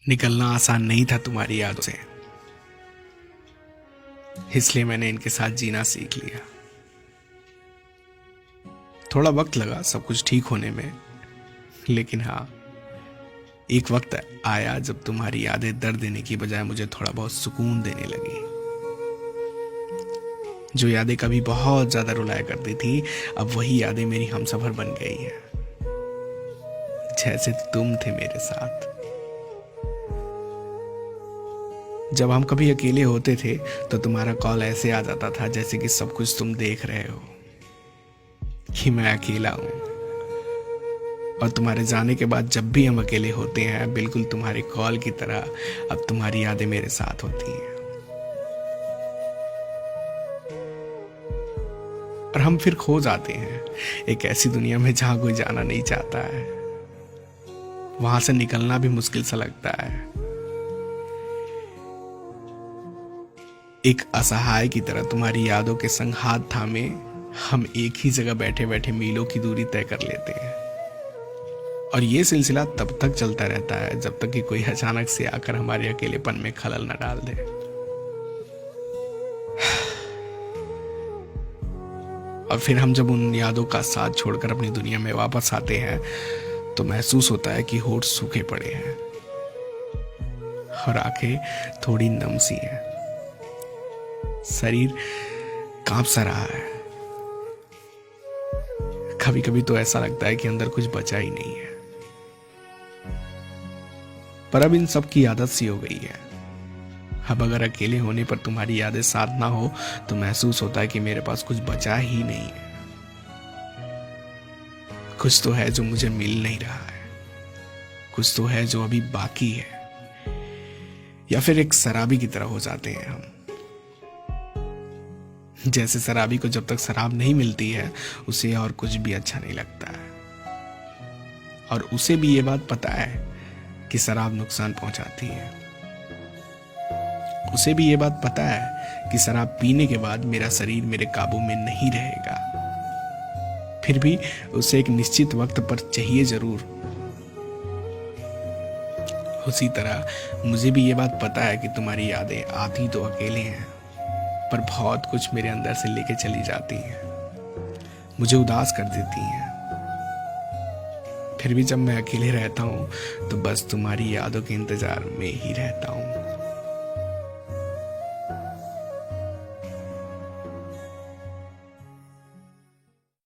निकलना आसान नहीं था तुम्हारी यादों से, इसलिए मैंने इनके साथ जीना सीख लिया। थोड़ा वक्त लगा सब कुछ ठीक होने में, लेकिन हाँ, एक वक्त आया जब तुम्हारी यादें दर्द देने की बजाय मुझे थोड़ा बहुत सुकून देने लगी। जो यादें कभी बहुत ज्यादा रुलाया करती थी, अब वही यादें मेरी हमसफर बन गई है, जैसे तुम थे मेरे साथ। जब हम कभी अकेले होते थे तो तुम्हारा कॉल ऐसे आ जाता था जैसे कि सब कुछ तुम देख रहे हो, कि मैं अकेला हूं। और तुम्हारे जाने के बाद जब भी हम अकेले होते हैं, बिल्कुल तुम्हारे कॉल की तरह अब तुम्हारी यादें मेरे साथ होती हैं। और हम फिर खो जाते हैं एक ऐसी दुनिया में जहां कोई जाना नहीं चाहता है। वहां से निकलना भी मुश्किल सा लगता है। एक असहाय की तरह तुम्हारी यादों के संग हाथ थामे हम एक ही जगह बैठे बैठे मीलों की दूरी तय कर लेते हैं। और ये सिलसिला तब तक चलता रहता है जब तक कि कोई अचानक से आकर हमारे अकेलेपन में खलल न डाल दे। और फिर हम जब उन यादों का साथ छोड़कर अपनी दुनिया में वापस आते हैं तो महसूस होता है कि होठ सूखे पड़े हैं और आंखें थोड़ी नम सी हैं। शरीर कांप सा रहा है। कभी कभी तो ऐसा लगता है कि अंदर कुछ बचा ही नहीं है। पर अब इन सब की आदत सी हो गई है। अब अगर अकेले होने पर तुम्हारी यादें साथ ना हो तो महसूस होता है कि मेरे पास कुछ बचा ही नहीं है। कुछ तो है जो मुझे मिल नहीं रहा है, कुछ तो है जो अभी बाकी है। या फिर एक शराबी की तरह हो जाते हैं हम। जैसे शराबी को जब तक शराब नहीं मिलती है उसे और कुछ भी अच्छा नहीं लगता है। और उसे भी ये बात पता है कि शराब नुकसान पहुंचाती है। उसे भी ये बात पता है कि शराब पीने के बाद मेरा शरीर मेरे काबू में नहीं रहेगा। फिर भी उसे एक निश्चित वक्त पर चाहिए जरूर। उसी तरह मुझे भी ये बात पता है कि तुम्हारी यादें आती तो अकेले हैं, पर बहुत कुछ मेरे अंदर से लेके चली जाती हैं, मुझे उदास कर देती हैं। फिर भी जब मैं अकेले रहता हूं तो बस तुम्हारी यादों के इंतजार में ही रहता हूं।